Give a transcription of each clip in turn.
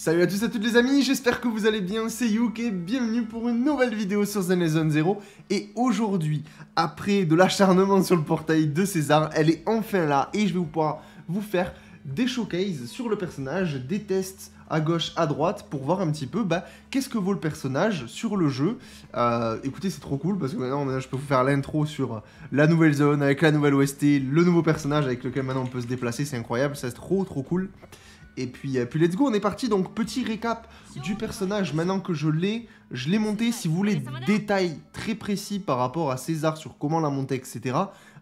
Salut à tous et à toutes les amis, j'espère que vous allez bien, c'est Youk et bienvenue pour une nouvelle vidéo sur Zen Zone 0. Et aujourd'hui, après de l'acharnement sur le portail de César, elle est enfin là et je vais pouvoir vous faire des showcases sur le personnage, des tests à gauche, à droite, pour voir un petit peu qu'est-ce que vaut le personnage sur le jeu. Écoutez, c'est trop cool parce que maintenant je peux vous faire l'intro sur la nouvelle zone, avec la nouvelle OST, le nouveau personnage avec lequel maintenant on peut se déplacer, c'est incroyable, c'est trop cool. Et puis let's go, on est parti. Donc petit récap du personnage, maintenant que je l'ai monté. Si vous voulez des détails très précis par rapport à César, sur comment la monter, etc.,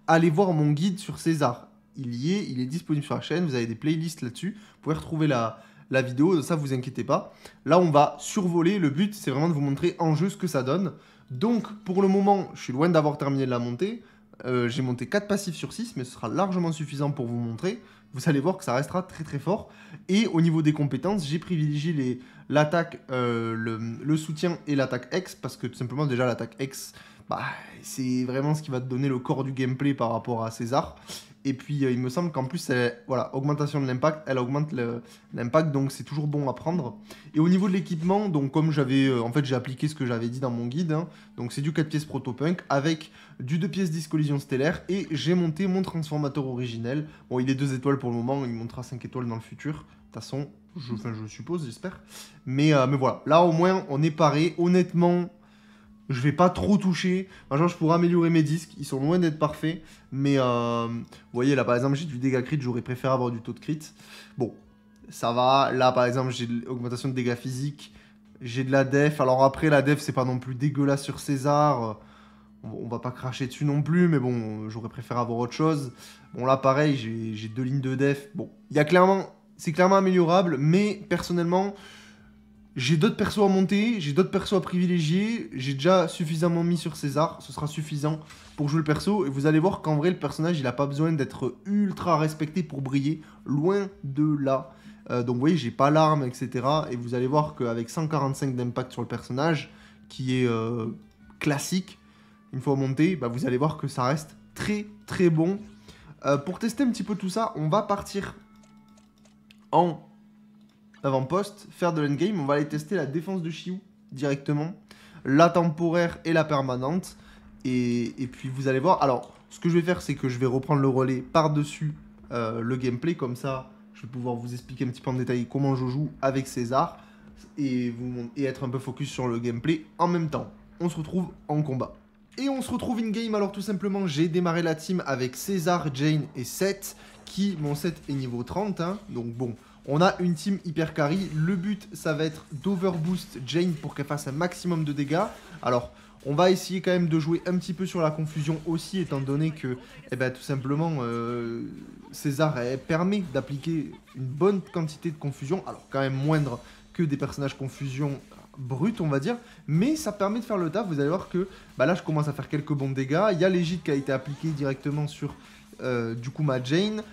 allez voir mon guide sur César. Il est disponible sur la chaîne, vous avez des playlists là-dessus, vous pouvez retrouver la vidéo, ça vous inquiétez pas. Là on va survoler, le but c'est vraiment de vous montrer en jeu ce que ça donne. Donc pour le moment, je suis loin d'avoir terminé de la montée. J'ai monté 4 passifs sur 6, mais ce sera largement suffisant pour vous montrer. Vous allez voir que ça restera très fort. Et au niveau des compétences, j'ai privilégié l'attaque, le soutien et l'attaque X, parce que tout simplement déjà l'attaque X, c'est vraiment ce qui va te donner le corps du gameplay par rapport à César. Et puis il me semble qu'en plus, voilà, augmentation de l'impact, elle augmente l'impact, donc c'est toujours bon à prendre. Et au niveau de l'équipement, donc comme j'avais, en fait j'ai appliqué ce que j'avais dit dans mon guide, hein, donc c'est du 4 pièces Protopunk avec du 2 pièces Disc Collision stellaire, et j'ai monté mon transformateur originel. Bon, il est 2 étoiles pour le moment, il montera 5 étoiles dans le futur, de toute façon, je suppose, j'espère. Mais voilà, là au moins on est paré, honnêtement. Je vais pas trop toucher. Genre, je pourrais améliorer mes disques. Ils sont loin d'être parfaits. Mais, vous voyez, là, par exemple, j'ai du dégât crit. J'aurais préféré avoir du taux de crit. Bon, ça va. Là, par exemple, j'ai de l'augmentation de dégâts physiques. J'ai de la def. Alors après, la def, c'est pas non plus dégueulasse sur César. On va pas cracher dessus non plus. Mais bon, j'aurais préféré avoir autre chose. Bon, là, pareil, j'ai 2 lignes de def. Bon, c'est clairement améliorable. Mais, personnellement... j'ai d'autres persos à monter, j'ai d'autres persos à privilégier, j'ai déjà suffisamment mis sur César, ce sera suffisant pour jouer le perso, et vous allez voir qu'en vrai le personnage il a pas besoin d'être ultra respecté pour briller, loin de là. Donc vous voyez, j'ai pas l'arme, etc. Et vous allez voir qu'avec 145 d'impact sur le personnage, qui est classique, une fois monté, vous allez voir que ça reste très bon. Pour tester un petit peu tout ça, on va partir en avant-poste, faire de l'endgame. On va aller tester la défense de Chiou directement, la temporaire et la permanente. Et puis vous allez voir. Alors, ce que je vais faire, c'est que je vais reprendre le relais par-dessus le gameplay. Comme ça, je vais pouvoir vous expliquer un petit peu en détail comment je joue avec César et être un peu focus sur le gameplay en même temps. On se retrouve en combat. Et on se retrouve in-game. Alors tout simplement, j'ai démarré la team avec César, Jane et Seth. Mon Seth est niveau 30, hein, donc bon... on a une team hyper carry. Le but, ça va être d'overboost Jane pour qu'elle fasse un maximum de dégâts. Alors, on va essayer quand même de jouer un petit peu sur la confusion aussi, étant donné que, tout simplement, César permet d'appliquer une bonne quantité de confusion. Alors, quand même moindre que des personnages confusion bruts, on va dire. Mais ça permet de faire le taf. Vous allez voir que, là, je commence à faire quelques bons dégâts. Il y a l'égide qui a été appliqué directement sur, du coup, ma Jane.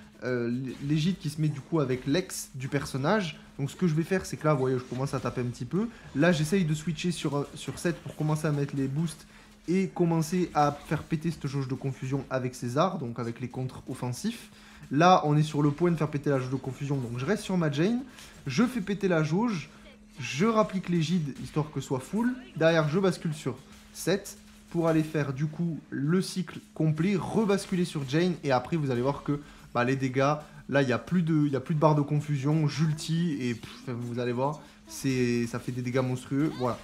L'égide qui se met du coup avec l'ex du personnage. Donc ce que je vais faire, c'est que là, vous voyez, je commence à taper un petit peu. Là, j'essaye de switcher sur 7 pour commencer à mettre les boosts et commencer à faire péter cette jauge de confusion avec César, donc avec les contres offensifs. Là, on est sur le point de faire péter la jauge de confusion, donc je reste sur ma Jane, je fais péter la jauge, je rapplique l'égide histoire que ce soit full. Derrière, je bascule sur 7 pour aller faire du coup le cycle complet, rebasculer sur Jane, et après, vous allez voir que les dégâts, là il n'y a plus de barre de confusion, j'ulti et vous allez voir, ça fait des dégâts monstrueux, voilà.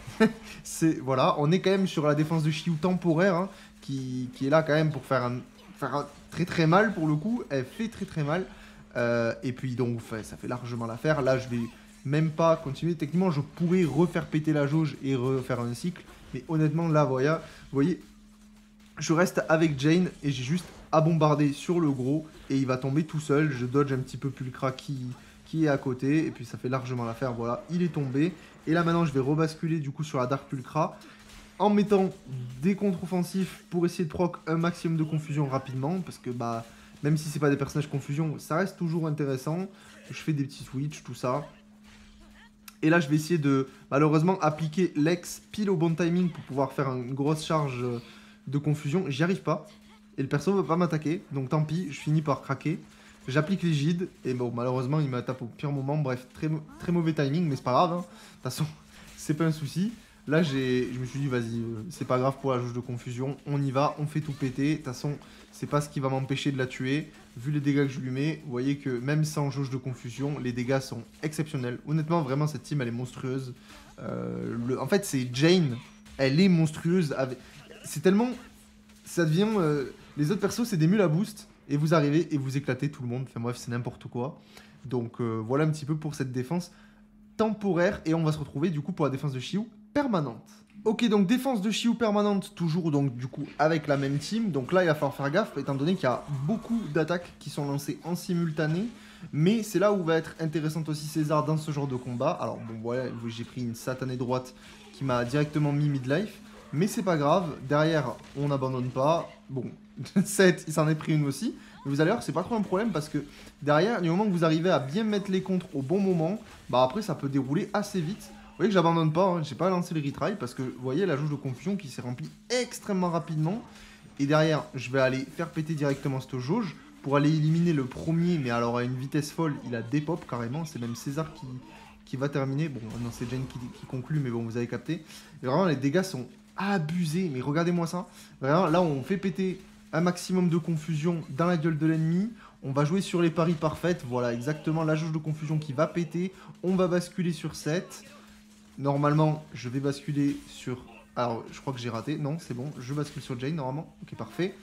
Voilà, on est quand même sur la défense de Chiou temporaire, hein, qui est là quand même pour faire très mal pour le coup, elle fait très mal, et puis donc ça fait largement l'affaire. Là je vais même pas continuer, techniquement je pourrais refaire péter la jauge et refaire un cycle, mais honnêtement là vous voyez, je reste avec Jane et j'ai juste à bombarder sur le gros et il va tomber tout seul. Je dodge un petit peu Pulcra qui est à côté et puis ça fait largement l'affaire. Voilà, il est tombé. Et là maintenant je vais rebasculer du coup sur la Dark Pulcra en mettant des contre-offensifs pour essayer de proc un maximum de confusion rapidement, parce que même si c'est pas des personnages confusion, ça reste toujours intéressant. Je fais des petits switches, tout ça. Et là je vais essayer de malheureusement appliquer l'ex pile au bon timing pour pouvoir faire une grosse charge de confusion. J'y arrive pas. Et le perso ne veut pas m'attaquer, donc tant pis, je finis par craquer. j'applique les Gide, et bon, malheureusement, il me tape au pire moment. Bref, très mauvais timing, mais c'est pas grave. Hein. De toute façon, c'est pas un souci. Là, je me suis dit, vas-y, c'est pas grave pour la jauge de confusion. On y va, on fait tout péter. De toute façon, c'est pas ce qui va m'empêcher de la tuer. Vu les dégâts que je lui mets, vous voyez que même sans jauge de confusion, les dégâts sont exceptionnels. Honnêtement, vraiment, cette team, elle est monstrueuse. En fait, c'est Jayne. Elle est monstrueuse. C'est tellement... Ça devient... Les autres persos, c'est des mules à boost. Et vous arrivez et vous éclatez tout le monde. Enfin bref, c'est n'importe quoi. Donc voilà un petit peu pour cette défense temporaire. Et on va se retrouver du coup pour la défense de Xiu permanente. Ok, donc défense de Xiu permanente, toujours donc du coup avec la même team. Donc là, il va falloir faire gaffe, étant donné qu'il y a beaucoup d'attaques qui sont lancées en simultané. Mais c'est là où va être intéressante aussi César dans ce genre de combat. Alors bon, voilà, j'ai pris une satanée droite qui m'a directement mis midlife. Mais c'est pas grave, derrière, on n'abandonne pas. Bon, 7, il s'en est pris une aussi. Mais vous allez voir, c'est pas trop un problème parce que derrière, du moment que vous arrivez à bien mettre les contres au bon moment, bah après, ça peut dérouler assez vite. Vous voyez que j'abandonne pas, hein, j'ai pas lancé le retry parce que, vous voyez, la jauge de confusion qui s'est remplie extrêmement rapidement. Et derrière, je vais aller faire péter directement cette jauge pour aller éliminer le premier, mais alors à une vitesse folle, il a dépop carrément. C'est même César qui va terminer. Bon, non, c'est Jayne qui conclut, mais bon, vous avez capté. Et vraiment, les dégâts sont abusés, mais regardez-moi ça. Vraiment, là, on fait péter un maximum de confusion dans la gueule de l'ennemi. On va jouer sur les paris parfaites. Voilà, exactement la jauge de confusion qui va péter. On va basculer sur 7. Normalement, je vais basculer sur... Alors, je crois que j'ai raté. Non, c'est bon. Je bascule sur Jayne, normalement. Ok, parfait.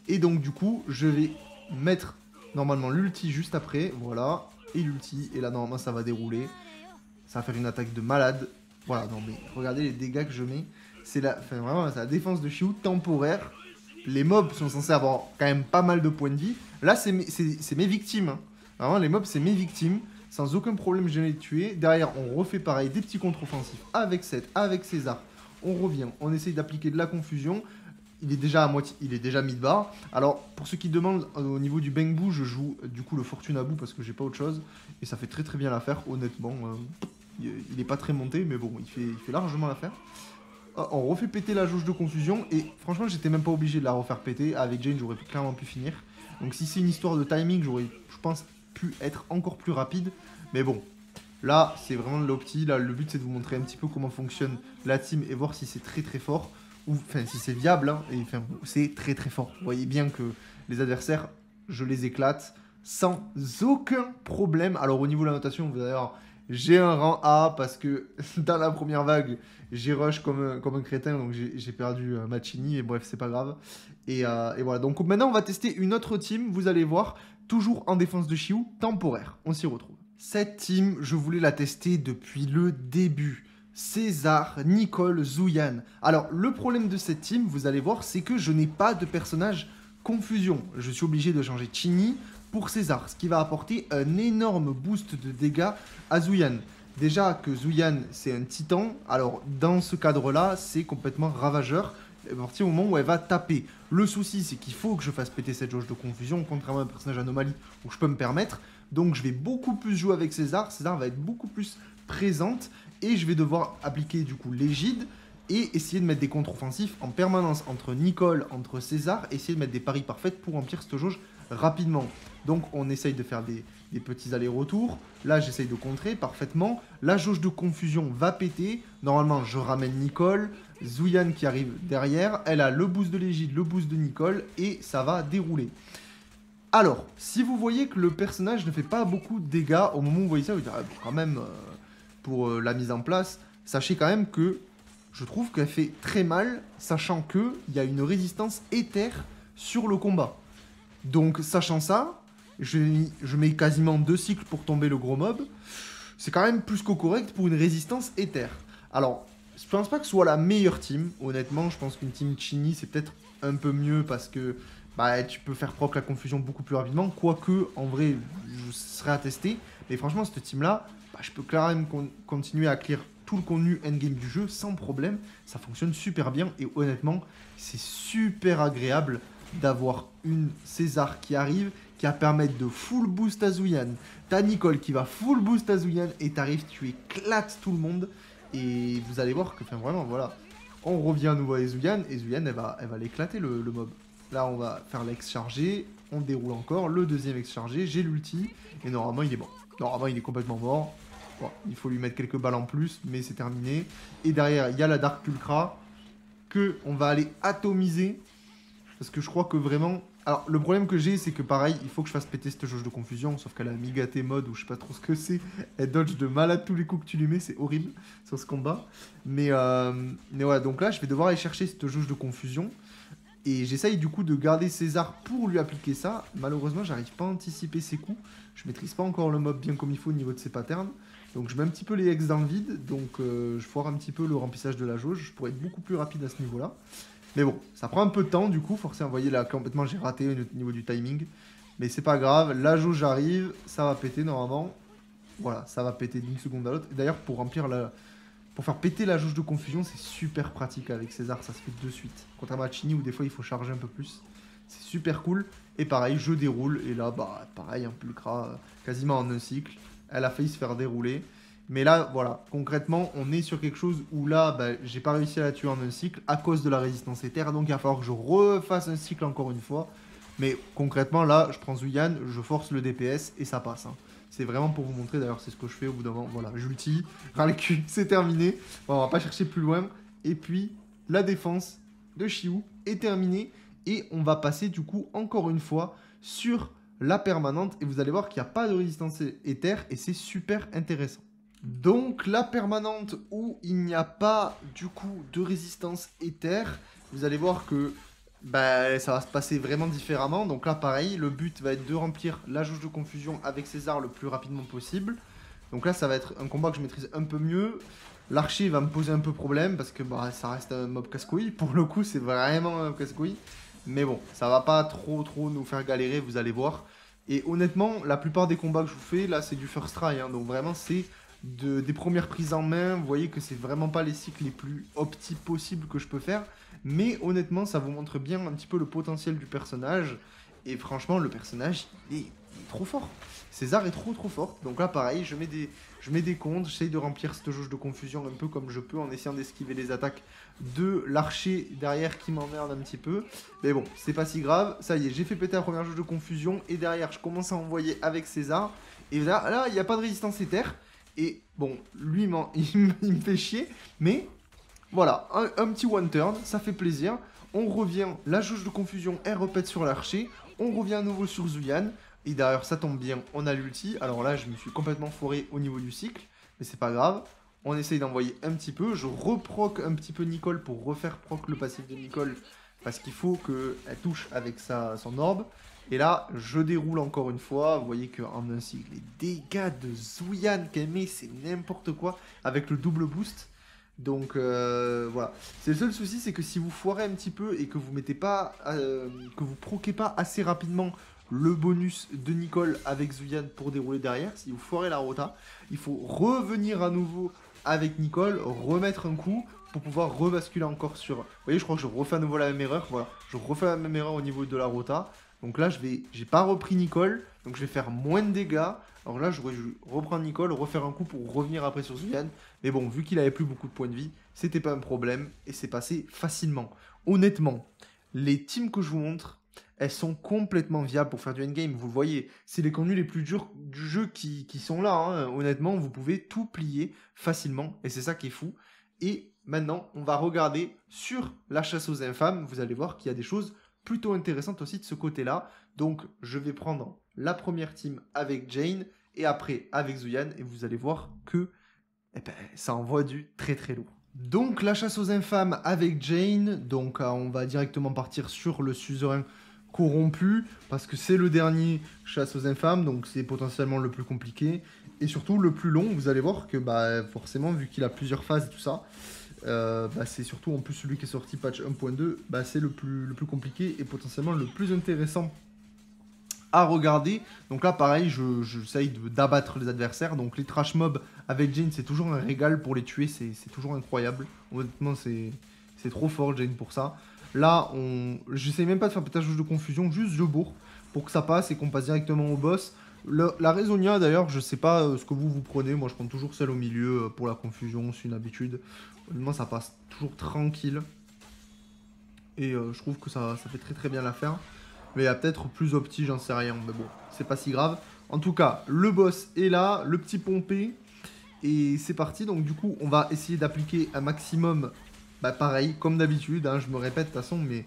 Et donc, du coup, je vais mettre, normalement, l'ulti juste après. Voilà. Et l'ulti. Et là, normalement, ça va dérouler. Ça va faire une attaque de malade. Voilà, non, mais regardez les dégâts que je mets. C'est vraiment, c'est la défense de Xiu temporaire. Les mobs sont censés avoir quand même pas mal de points de vie. Là, c'est mes victimes. Hein. Vraiment, les mobs, c'est mes victimes. Sans aucun problème, je les tuer. Derrière, on refait pareil, des petits contre-offensifs avec Seth, avec César. On revient, on essaye d'appliquer de la confusion. Il est déjà à moitié, il est déjà mid-bar. Alors, pour ceux qui demandent, au niveau du Bang Boo, je joue du coup le Fortune à bout parce que j'ai pas autre chose. Et ça fait très très bien l'affaire, honnêtement. Il est pas très monté, mais bon, il fait largement l'affaire. On refait péter la jauge de confusion. Et franchement, j'étais même pas obligé de la refaire péter. Avec Jayne, j'aurais clairement pu finir. Donc si c'est une histoire de timing, j'aurais, je pense, pu être encore plus rapide. Mais bon, là, c'est vraiment de l'opti. Là, le but, c'est de vous montrer un petit peu comment fonctionne la team et voir si c'est très très fort. Ou, enfin, si c'est viable. Hein, et enfin, c'est très très fort. Vous voyez bien que les adversaires, je les éclate sans aucun problème. Alors, au niveau de la notation, vous allez voir, j'ai un rang A parce que dans la première vague, j'ai rush comme un crétin. Donc, j'ai perdu Machini. Et bref, c'est pas grave. Et voilà. Donc, maintenant, on va tester une autre team. Vous allez voir. Toujours en défense de Xiu, temporaire. On s'y retrouve. Cette team, je voulais la tester depuis le début. César, Nicole, Zuyan. Alors, le problème de cette team, vous allez voir, c'est que je n'ai pas de personnage confusion. Je suis obligé de changer Chini pour César, ce qui va apporter un énorme boost de dégâts à Zuyan. Déjà que Zuyan, c'est un titan, alors dans ce cadre-là, c'est complètement ravageur. À partir du moment où elle va taper. Le souci, c'est qu'il faut que je fasse péter cette jauge de confusion, contrairement à un personnage anomalie où je peux me permettre. Donc je vais beaucoup plus jouer avec César. César va être beaucoup plus présente et je vais devoir appliquer du coup l'égide et essayer de mettre des contre-offensifs en permanence entre Nicole, entre César, essayer de mettre des paris parfaits pour remplir cette jauge rapidement. Donc on essaye de faire des petits allers-retours. Là, j'essaye de contrer parfaitement. La jauge de confusion va péter. Normalement, je ramène Nicole. Zuyan qui arrive derrière. Elle a le boost de l'égide, le boost de Nicole. Et ça va dérouler. Alors, si vous voyez que le personnage ne fait pas beaucoup de dégâts, au moment où vous voyez ça, vous dites, ah, quand même, pour la mise en place, sachez quand même que je trouve qu'elle fait très mal, sachant qu'il y a une résistance éther sur le combat. Donc, sachant ça, je mets quasiment 2 cycles pour tomber le gros mob. C'est quand même plus qu'au correct pour une résistance éther. Alors, je pense pas que ce soit la meilleure team. Honnêtement, je pense qu'une team Chini, c'est peut-être un peu mieux parce que bah, tu peux faire proc la confusion beaucoup plus rapidement. Quoique, en vrai, je serais à tester. Mais franchement, cette team-là, bah, je peux clairement continuer à clear tout le contenu endgame du jeu sans problème. Ça fonctionne super bien. Et honnêtement, c'est super agréable d'avoir une César qui arrive, qui va permettre de full boost à Zuyan. T'as Nicole qui va full boost à Zuyan et t'arrives, tu éclates tout le monde. Et vous allez voir que, enfin vraiment, voilà. On revient à nouveau à Zuyan et Zuyan, elle va l'éclater le mob. Là, on va faire l'ex chargé. On déroule encore. Le deuxième ex chargé. J'ai l'ulti. Et normalement, il est bon. Normalement, il est complètement mort. Bon, il faut lui mettre quelques balles en plus, mais c'est terminé. Et derrière, il y a la Dark Pulcra que on va aller atomiser. Parce que je crois que vraiment... Alors, le problème que j'ai, c'est que pareil, il faut que je fasse péter cette jauge de confusion. Sauf qu'elle a migaté mode ou je sais pas trop ce que c'est. Elle dodge de malade tous les coups que tu lui mets. C'est horrible sur ce combat. Mais voilà, donc là, je vais devoir aller chercher cette jauge de confusion. Et j'essaye du coup de garder César pour lui appliquer ça. Malheureusement, j'arrive pas à anticiper ses coups. Je maîtrise pas encore le mob bien comme il faut au niveau de ses patterns. Donc je mets un petit peu les ex dans le vide. Donc je foire un petit peu le remplissage de la jauge. Je pourrais être beaucoup plus rapide à ce niveau-là. Mais bon, ça prend un peu de temps du coup. Forcément, vous voyez là, complètement j'ai raté au niveau du timing. Mais c'est pas grave. La jauge arrive. Ça va péter normalement. Voilà, ça va péter d'une seconde à l'autre. Et d'ailleurs, pour remplir la... Pour faire péter la jauge de confusion, c'est super pratique avec César, ça se fait de suite. Contrairement à Chini où des fois il faut charger un peu plus. C'est super cool. Et pareil, je déroule. Et là, bah pareil, un Pulcra quasiment en un cycle. Elle a failli se faire dérouler. Mais là, voilà, concrètement, on est sur quelque chose où là, bah, j'ai pas réussi à la tuer en un cycle à cause de la résistance éther. Donc il va falloir que je refasse un cycle encore une fois. Mais concrètement, là, je prends Zuyan, je force le DPS et ça passe. Hein. C'est vraiment pour vous montrer, d'ailleurs, c'est ce que je fais au bout d'un moment. Voilà, j'ulti, ras le cul, c'est terminé. Bon, on va pas chercher plus loin. Et puis, la défense de Xiu est terminée. Et on va passer, du coup, encore une fois, sur la permanente. Et vous allez voir qu'il n'y a pas de résistance éther. Et c'est super intéressant. Donc, la permanente où il n'y a pas, du coup, de résistance éther. Vous allez voir que... bah, ça va se passer vraiment différemment. Donc là, pareil, le but va être de remplir la jauge de confusion avec César le plus rapidement possible. Donc là, ça va être un combat que je maîtrise un peu mieux. L'archer va me poser un peu problème parce que bah, ça reste un mob casse-couille. Pour le coup, c'est vraiment un casse-couille. Mais bon, ça va pas trop nous faire galérer, vous allez voir. Et honnêtement, la plupart des combats que je vous fais, là, c'est du first try. Hein, donc vraiment, c'est des premières prises en main. Vous voyez que c'est vraiment pas les cycles les plus opti possibles que je peux faire. Mais honnêtement, ça vous montre bien un petit peu le potentiel du personnage. Et franchement, le personnage, il est trop fort. César est trop fort. Donc là, pareil, je mets des comptes. J'essaye de remplir cette jauge de confusion un peu comme je peux en essayant d'esquiver les attaques de l'archer derrière qui m'emmerde un petit peu. Mais bon, c'est pas si grave. Ça y est, j'ai fait péter la première jauge de confusion. Et derrière, je commence à envoyer avec César. Et là, il n'y a pas de résistance éther. Et bon, lui, il me fait chier. Mais... voilà, un petit one turn, ça fait plaisir. On revient, la jauge de confusion, elle repète sur l'archer. On revient à nouveau sur Zuyan. Et d'ailleurs, ça tombe bien, on a l'ulti. Alors là, je me suis complètement foiré au niveau du cycle. Mais c'est pas grave. On essaye d'envoyer un petit peu. Je reproc un petit peu Nicole pour refaire proc le passif de Nicole. Parce qu'il faut qu'elle touche avec son orbe. Et là, je déroule encore une fois. Vous voyez qu'en un cycle, les dégâts de Zuyan qu'elle met, c'est n'importe quoi. Avec le double boost. Donc voilà, c'est le seul souci, c'est que si vous foirez un petit peu et que vous mettez pas, que vous proquez pas assez rapidement le bonus de Nicole avec Zuyan pour dérouler derrière, si vous foirez la rota, il faut revenir à nouveau avec Nicole, remettre un coup pour pouvoir rebasculer encore sur... Vous voyez, je crois que je refais à nouveau la même erreur, voilà, je refais la même erreur au niveau de la rota. Donc là, j'ai pas repris Nicole, donc je vais faire moins de dégâts. Alors là, je reprends Nicole, refaire un coup pour revenir après sur Zuyan. Mais bon, vu qu'il avait plus beaucoup de points de vie, c'était pas un problème et c'est passé facilement. Honnêtement, les teams que je vous montre, elles sont complètement viables pour faire du endgame. Vous le voyez, c'est les contenus les plus durs du jeu qui sont là. Hein. Honnêtement, vous pouvez tout plier facilement et c'est ça qui est fou. Et maintenant, on va regarder sur la chasse aux infâmes. Vous allez voir qu'il y a des choses plutôt intéressante aussi de ce côté-là. Donc, je vais prendre la première team avec Jane et après avec Zuyan. Et vous allez voir que ça envoie du très lourd. Donc, la chasse aux infâmes avec Jane. Donc, on va directement partir sur le suzerain corrompu parce que c'est le dernier chasse aux infâmes. Donc, c'est potentiellement le plus compliqué. Et surtout, le plus long. Vous allez voir que forcément, vu qu'il a plusieurs phases et tout ça... c'est surtout en plus celui qui est sorti patch 1.2, c'est le plus compliqué et potentiellement le plus intéressant à regarder. Donc là pareil, j'essaye d'abattre les adversaires. Donc les trash mobs avec Jane, c'est toujours un régal pour les tuer, c'est toujours incroyable. Honnêtement, c'est trop fort Jane pour ça. Là, j'essaye même pas de faire pétage de confusion, juste je bourre pour que ça passe et qu'on passe directement au boss. La Raisonnia d'ailleurs, je sais pas ce que vous prenez, moi je prends toujours celle au milieu pour la confusion, c'est une habitude. Honnêtement, ça passe toujours tranquille. Et je trouve que ça fait très très bien l'affaire. Mais il y a peut-être plus opti, j'en sais rien. Mais bon, c'est pas si grave. En tout cas, le boss est là, le petit pompé. Et c'est parti. Donc du coup, on va essayer d'appliquer un maximum. Bah pareil, comme d'habitude. Hein, je me répète de toute façon, mais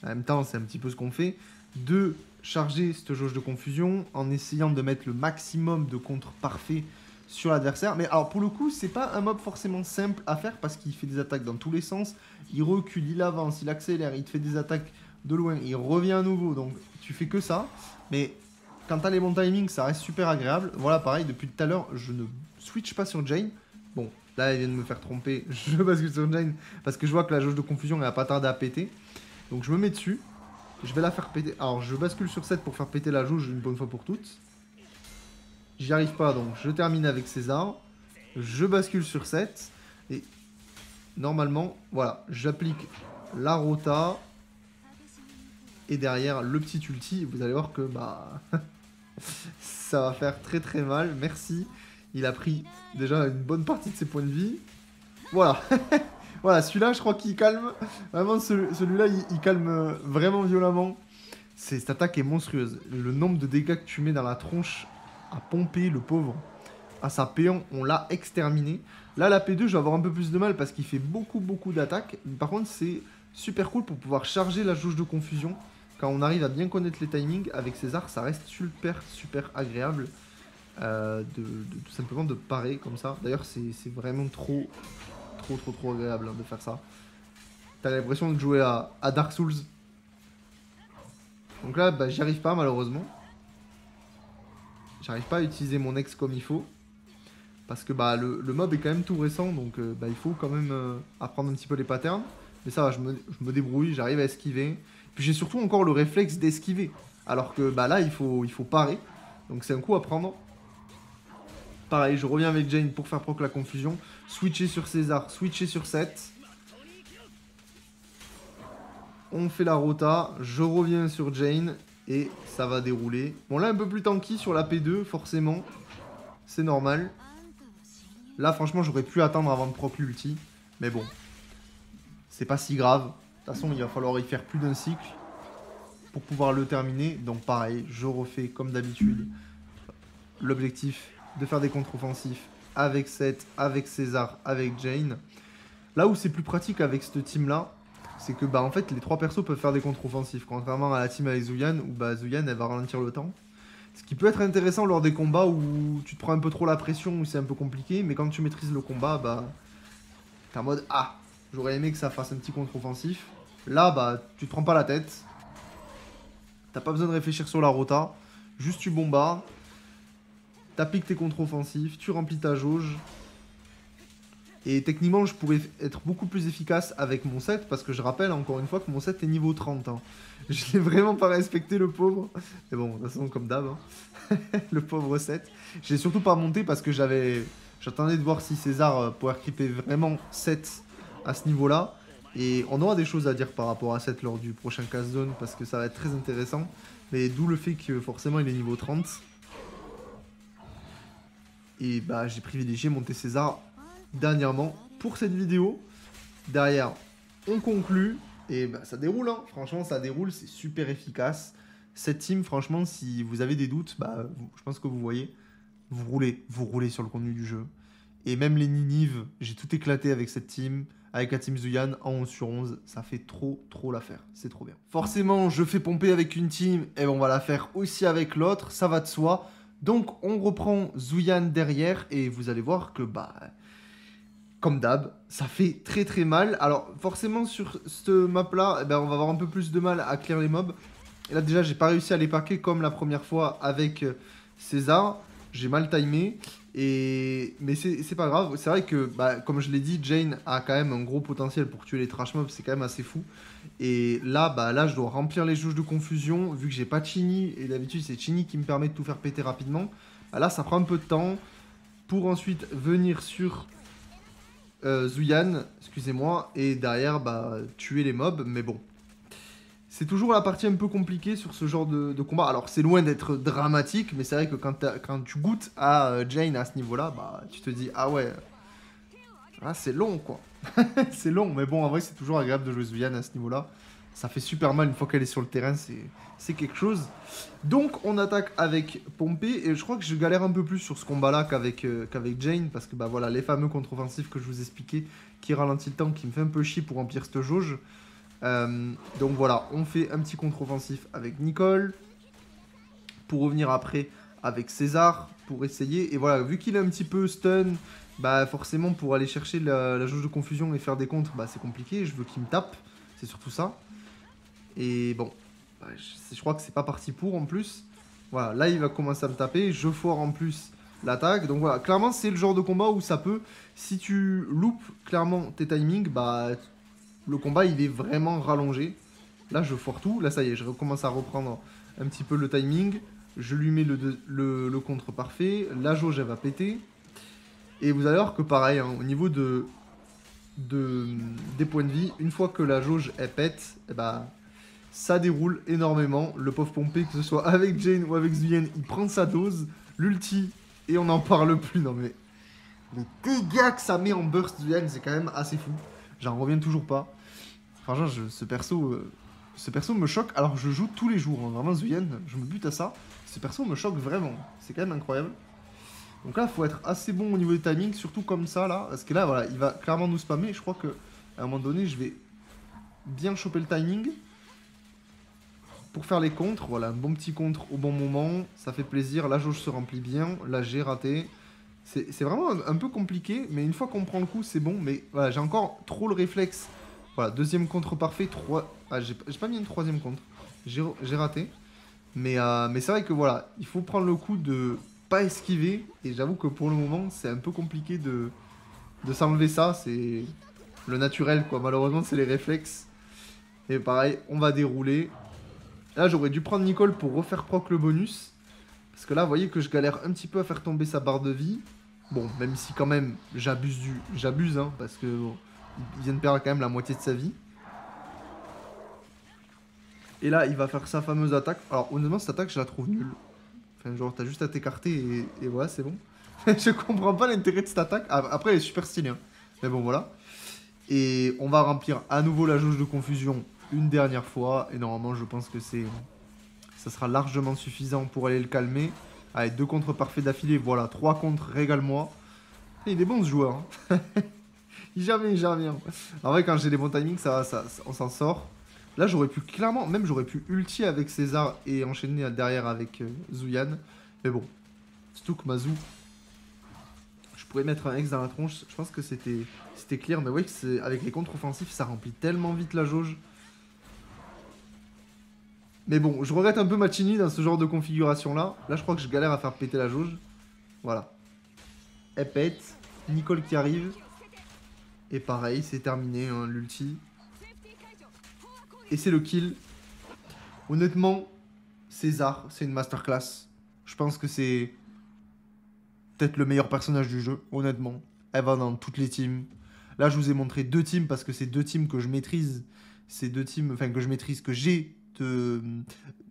en même temps, c'est un petit peu ce qu'on fait. De charger cette jauge de confusion en essayant de mettre le maximum de contre parfait sur l'adversaire. Mais alors pour le coup, c'est pas un mob forcément simple à faire parce qu'il fait des attaques dans tous les sens. Il recule, il avance, il accélère, il te fait des attaques de loin, il revient à nouveau. Donc tu fais que ça. Mais quand t'as les bons timings, ça reste super agréable. Voilà, pareil, depuis tout à l'heure, je ne switch pas sur Jane. Bon, là, elle vient de me faire tromper. Je bascule sur Jane parce que je vois que la jauge de confusion, elle va pas tarder à péter. Donc je me mets dessus. Je vais la faire péter. Alors, je bascule sur 7 pour faire péter la jauge une bonne fois pour toutes. J'y arrive pas, donc je termine avec César. Je bascule sur 7. Et normalement, voilà, j'applique la rota. Et derrière, le petit ulti. Vous allez voir que bah ça va faire très très mal. Merci. Il a pris déjà une bonne partie de ses points de vie. Voilà. Voilà, celui-là, je crois qu'il calme. Vraiment, celui-là, il calme vraiment violemment. Cette attaque est monstrueuse. Le nombre de dégâts que tu mets dans la tronche à pomper, le pauvre. À sa P1, on l'a exterminé. Là, la P2, je vais avoir un peu plus de mal parce qu'il fait beaucoup d'attaques. Par contre, c'est super cool pour pouvoir charger la jauge de confusion. Quand on arrive à bien connaître les timings, avec César, ça reste super agréable. Tout simplement de parer comme ça. D'ailleurs, c'est vraiment trop agréable hein, de faire ça. T'as l'impression de jouer à Dark Souls. Donc là, bah, j'y arrive pas malheureusement. J'arrive pas à utiliser mon ex comme il faut. Parce que bah, le mob est quand même tout récent. Donc bah, il faut quand même apprendre un petit peu les patterns. Mais ça va, je me débrouille, j'arrive à esquiver. Puis j'ai surtout encore le réflexe d'esquiver. Alors que bah, là, il faut parer. Donc c'est un coup à prendre. Pareil, je reviens avec Jane pour faire proc la confusion. Switcher sur César, switcher sur 7. On fait la rota, je reviens sur Jane et ça va dérouler. Bon là un peu plus tanky sur la P2 forcément, c'est normal. Là franchement j'aurais pu attendre avant de proc l'ulti, mais bon, c'est pas si grave. De toute façon il va falloir y faire plus d'un cycle pour pouvoir le terminer. Donc pareil, je refais comme d'habitude l'objectif de faire des contre-offensifs avec Seth, avec César, avec Jane. Là où c'est plus pratique avec cette team là, c'est que bah en fait les trois persos peuvent faire des contre-offensifs, contrairement à la team avec Zuyan où bah Zuyan elle va ralentir le temps. Ce qui peut être intéressant lors des combats où tu te prends un peu trop la pression, où c'est un peu compliqué, mais quand tu maîtrises le combat, bah t'es en mode ah, j'aurais aimé que ça fasse un petit contre-offensif. Là bah tu te prends pas la tête, t'as pas besoin de réfléchir sur la rota, juste tu bombardes, t'appliques tes contre-offensifs, tu remplis ta jauge. Et techniquement, je pourrais être beaucoup plus efficace avec mon set, parce que je rappelle encore une fois que mon set est niveau 30. Hein. Je l'ai vraiment pas respecté, le pauvre. Mais bon, de toute façon, comme d'hab, hein. Le pauvre set. Je l'ai surtout pas monté parce que j'attendais de voir si César power creeper vraiment 7 à ce niveau-là. Et on aura des choses à dire par rapport à 7 lors du prochain casse zone, parce que ça va être très intéressant. Mais d'où le fait que forcément il est niveau 30. Et bah j'ai privilégié monter César dernièrement pour cette vidéo. Derrière, on conclut. Et bah, ça déroule, hein. Franchement, ça déroule, c'est super efficace. Cette team, franchement, si vous avez des doutes, bah, je pense que vous voyez, vous roulez sur le contenu du jeu. Et même les Ninive, j'ai tout éclaté avec cette team, avec la team Zuyan en 11 sur 11. Ça fait trop l'affaire, c'est trop bien. Forcément, je fais pomper avec une team, et on va la faire aussi avec l'autre, ça va de soi. Donc, on reprend Zuyan derrière, et vous allez voir que, bah... Comme d'hab, ça fait très mal. Alors forcément sur ce map là, eh ben, on va avoir un peu plus de mal à clear les mobs. Et là déjà j'ai pas réussi à les packer comme la première fois avec César. J'ai mal timé. Mais c'est pas grave. C'est vrai que bah, comme je l'ai dit, Jane a quand même un gros potentiel pour tuer les trash mobs. C'est quand même assez fou. Et là, bah, là je dois remplir les jauges de confusion. Vu que j'ai pas Chini. Et d'habitude c'est Chini qui me permet de tout faire péter rapidement. Bah, là ça prend un peu de temps. Pour ensuite venir sur... Zuyan, excusez-moi, et derrière bah, tuer les mobs, mais bon. C'est toujours la partie un peu compliquée sur ce genre de combat. Alors c'est loin d'être dramatique, mais c'est vrai que quand tu goûtes à Jane à ce niveau-là, bah tu te dis ah ouais, ah, c'est long quoi. C'est long, mais bon en vrai c'est toujours agréable de jouer Zuyan à ce niveau-là. Ça fait super mal une fois qu'elle est sur le terrain, c'est quelque chose. Donc on attaque avec Pompée, et je crois que je galère un peu plus sur ce combat-là qu'avec Jane, parce que bah voilà, les fameux contre-offensifs que je vous expliquais, qui ralentissent le temps, qui me fait un peu chier pour remplir cette jauge. Donc voilà, on fait un petit contre-offensif avec Nicole, pour revenir après avec César, pour essayer, et voilà, vu qu'il est un petit peu stun, bah forcément pour aller chercher la jauge de confusion et faire des contres, bah c'est compliqué, je veux qu'il me tape, c'est surtout ça. Et bon, je crois que c'est pas parti pour en plus. Voilà, là il va commencer à me taper. Je foire en plus l'attaque. Donc voilà, clairement c'est le genre de combat où ça peut, si tu loupes clairement tes timings, bah le combat il est vraiment rallongé. Là je foire tout. Là ça y est, je recommence à reprendre un petit peu le timing. Je lui mets le contre parfait. La jauge elle va péter. Et vous allez voir que pareil, hein, au niveau des points de vie, une fois que la jauge elle pète, et bah ça déroule énormément. Le pauvre Pompée, que ce soit avec Jane ou avec Zuyen, il prend sa dose, l'ulti, et on n'en parle plus. Non mais les dégâts que ça met en burst Zuyen, c'est quand même assez fou. J'en reviens toujours pas. Franchement, ce perso me choque. Alors je joue tous les jours, hein. Vraiment Zuyen, je me bute à ça. Ce perso me choque vraiment. C'est quand même incroyable. Donc là, il faut être assez bon au niveau des timings, surtout comme ça là. Parce que là, voilà, il va clairement nous spammer. Je crois qu'à un moment donné, je vais bien choper le timing. Pour faire les contres, voilà, un bon petit contre au bon moment, ça fait plaisir, la jauge se remplit bien, là j'ai raté. C'est vraiment un peu compliqué, mais une fois qu'on prend le coup, c'est bon, mais voilà, j'ai encore trop le réflexe. Voilà, deuxième contre parfait, 3... Ah, j'ai pas mis une troisième contre, j'ai raté. Mais c'est vrai que voilà, il faut prendre le coup de pas esquiver, et j'avoue que pour le moment, c'est un peu compliqué de s'enlever ça, c'est le naturel, quoi. Malheureusement, c'est les réflexes. Et pareil, on va dérouler. Là, j'aurais dû prendre Nicole pour refaire proc le bonus. Parce que là, vous voyez que je galère un petit peu à faire tomber sa barre de vie. Bon, même si quand même, j'abuse, hein, parce que bon, il vient de perdre quand même la moitié de sa vie. Et là, il va faire sa fameuse attaque. Alors, honnêtement, cette attaque, je la trouve nulle. Enfin, genre, t'as juste à t'écarter et voilà, c'est bon. Je comprends pas l'intérêt de cette attaque. Après, elle est super stylée, hein. Mais bon, voilà. Et on va remplir à nouveau la jauge de confusion une dernière fois. Et normalement, je pense que ça sera largement suffisant pour aller le calmer. Allez, 2 contres parfaits d'affilée. Voilà, 3 contres, régale-moi. Et il est bon ce joueur. Hein. Il revient. En vrai, quand j'ai les bons timings, on s'en sort. Là, j'aurais pu clairement, même j'aurais pu ulti avec César et enchaîner derrière avec Zuyan. Mais bon, surtout que Mazou, je pourrais mettre un X dans la tronche. Je pense que c'était clair. Mais oui, avec les contre-offensifs, ça remplit tellement vite la jauge. Mais bon, je regrette un peu Machini dans ce genre de configuration-là. Là, je crois que je galère à faire péter la jauge. Voilà. Elle pète. Nicole qui arrive. Et pareil, c'est terminé, hein, l'ulti. Et c'est le kill. Honnêtement, César, c'est une masterclass. Je pense que c'est peut-être le meilleur personnage du jeu, honnêtement. Elle va dans toutes les teams. Là, je vous ai montré 2 teams parce que c'est 2 teams que je maîtrise. C'est 2 teams, enfin que je maîtrise, que j'ai,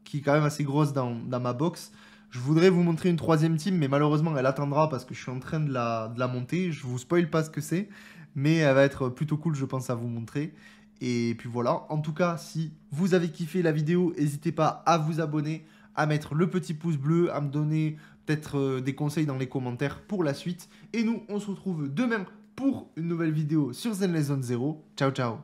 qui est quand même assez grosse dans ma box. Je voudrais vous montrer une 3e team, mais malheureusement, elle attendra parce que je suis en train de la monter. Je vous spoil pas ce que c'est, mais elle va être plutôt cool, je pense, à vous montrer. Et puis voilà, en tout cas, si vous avez kiffé la vidéo, n'hésitez pas à vous abonner, à mettre le petit pouce bleu, à me donner peut-être des conseils dans les commentaires pour la suite. Et nous, on se retrouve demain pour une nouvelle vidéo sur Zenless Zone 0. Ciao, ciao!